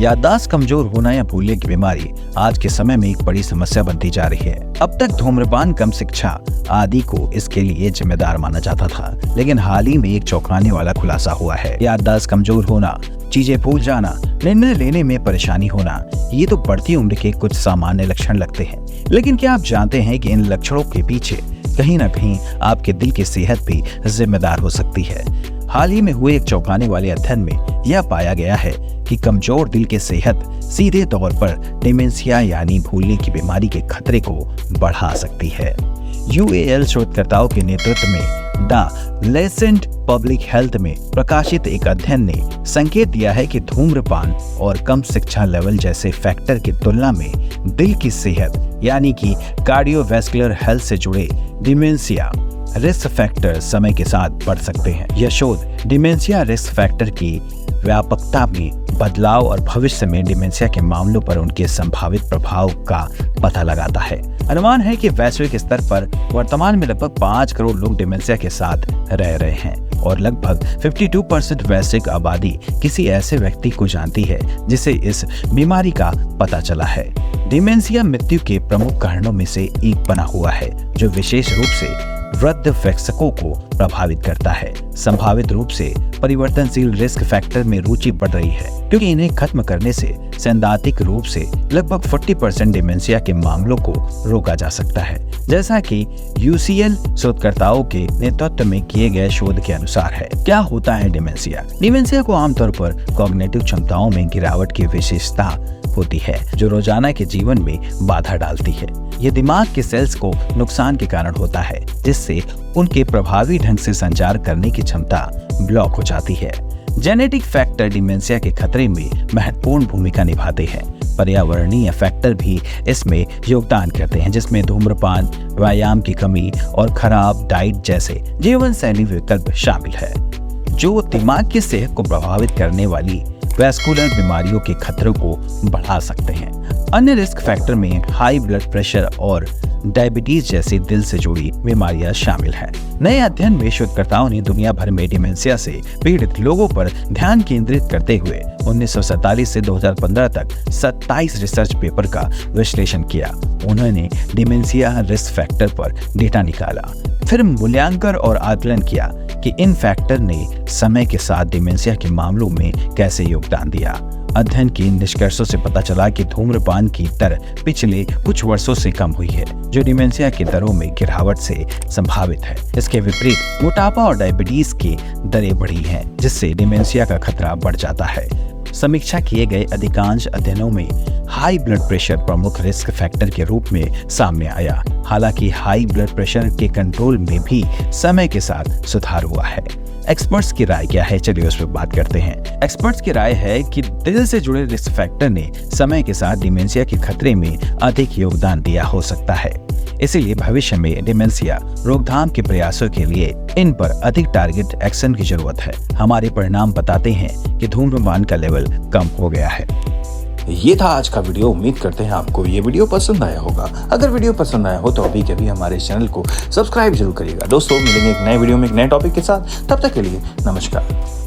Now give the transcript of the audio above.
याददाश्त कमजोर होना या भूलने की बीमारी आज के समय में एक बड़ी समस्या बनती जा रही है। अब तक धूम्रपान, कम शिक्षा आदि को इसके लिए जिम्मेदार माना जाता था, लेकिन हाल ही में एक चौंकाने वाला खुलासा हुआ है। याददाश्त कमजोर होना, चीजें भूल जाना, निर्णय लेने में परेशानी होना, ये तो बढ़ती उम्र के कुछ सामान्य लक्षण लगते हैं। लेकिन क्या आप जानते हैं कि इन लक्षणों के पीछे कहीं न कहीं आपके दिल की सेहत भी जिम्मेदार हो सकती है। हाल ही में हुए एक चौंकाने वाले अध्ययन में यह पाया गया है कि कमजोर दिल की सेहत सीधे तौर पर डिमेंशिया यानी भूलने की बीमारी के खतरे को बढ़ा सकती है। UAL शोधकर्ताओं के नेतृत्व में द लेसेंट पब्लिक हेल्थ में प्रकाशित एक अध्ययन ने संकेत दिया है कि धूम्रपान और कम शिक्षा लेवल जैसे फैक्टर की तुलना में दिल की सेहत यानी कि कार्डियोवैस्कुलर हेल्थ से जुड़े डिमेंशिया रिस्क फैक्टर समय के साथ बढ़ सकते हैं। यह शोध डिमेंशिया रिस्क फैक्टर की व्यापकता में बदलाव और भविष्य में डिमेंशिया के मामलों पर उनके संभावित प्रभाव का पता लगाता है। अनुमान है कि वैश्विक स्तर पर वर्तमान में लगभग 5 करोड़ लोग डिमेंशिया के साथ रह रहे हैं और लगभग 52% वैश्विक आबादी किसी ऐसे व्यक्ति को जानती है जिसे इस बीमारी का पता चला है। डिमेंशिया मृत्यु के प्रमुख कारणों में से एक बना हुआ है, जो विशेष रूप से वृद्ध वयस्कों को प्रभावित करता है। संभावित रूप से परिवर्तनशील रिस्क फैक्टर में रुचि बढ़ रही है, क्योंकि इन्हें खत्म करने से सैद्धांतिक रूप से लगभग 40% डिमेंशिया के मामलों को रोका जा सकता है, जैसा कि UCL शोधकर्ताओं के नेतृत्व में किए गए शोध के अनुसार है। क्या होता है डिमेंशिया? डिमेंशिया को आमतौर पर कॉग्निटिव क्षमताओं में गिरावट की विशेषता होती है, जो रोजाना के जीवन में बाधा डालती है। ये दिमाग के सेल्स को नुकसान के कारण होता है, जिससे उनके प्रभावी ढंग से संचार करने की क्षमता ब्लॉक हो जाती है। जेनेटिक फैक्टर डिमेंशिया के खतरे में महत्वपूर्ण भूमिका निभाते हैं। पर्यावरणीय फैक्टर भी इसमें योगदान करते हैं, जिसमें धूम्रपान, व्यायाम की कमी और खराब डाइट जैसे जीवन शैली विकल्प शामिल है, जो दिमाग की सेहत को प्रभावित करने वाली वैस्कुलर बीमारियों के खतरों को बढ़ा सकते हैं। अन्य रिस्क फैक्टर में हाई ब्लड प्रेशर और डायबिटीज जैसी दिल से जुड़ी बीमारियां शामिल हैं। नए अध्ययन में शोधकर्ताओं ने दुनिया भर में डिमेंशिया से पीड़ित लोगों पर ध्यान केंद्रित करते हुए 1947 से 2015 तक 27 रिसर्च पेपर का विश्लेषण किया। उन्होंने डिमेंशिया रिस्क फैक्टर पर डेटा निकाला, फिर मूल्यांकन और आकलन किया कि इन फैक्टर ने समय के साथ डिमेंशिया के मामलों में कैसे योगदान दिया। अध्ययन के निष्कर्षों से पता चला कि धूम्रपान की दर पिछले कुछ वर्षों से कम हुई है, जो डिमेंशिया की दरों में गिरावट से संभावित है। इसके विपरीत मोटापा और डायबिटीज की दरें बढ़ी हैं, जिससे डिमेंशिया का खतरा बढ़ जाता है। समीक्षा किए गए अधिकांश अध्ययनों में हाई ब्लड प्रेशर प्रमुख रिस्क फैक्टर के रूप में सामने आया। हालांकि हाई ब्लड प्रेशर के कंट्रोल में भी समय के साथ सुधार हुआ है। एक्सपर्ट्स की राय क्या है? चलिए उस पर बात करते हैं। एक्सपर्ट्स की राय है कि दिल से जुड़े रिस्क फैक्टर ने समय के साथ डिमेंशिया के खतरे में अधिक योगदान दिया हो सकता है। इसीलिए भविष्य में डिमेंशिया रोकथाम के प्रयासों के लिए इन पर अधिक टारगेट एक्शन की जरूरत है। हमारे परिणाम बताते हैं कि धूम्रपान का लेवल कम हो गया है। ये था आज का वीडियो। उम्मीद करते हैं आपको ये वीडियो पसंद आया होगा। अगर वीडियो पसंद आया हो तो अभी के अभी हमारे चैनल को सब्सक्राइब जरूर करिएगा। दोस्तों, मिलेंगे एक नए वीडियो में एक नए टॉपिक के साथ। तब तक के लिए नमस्कार।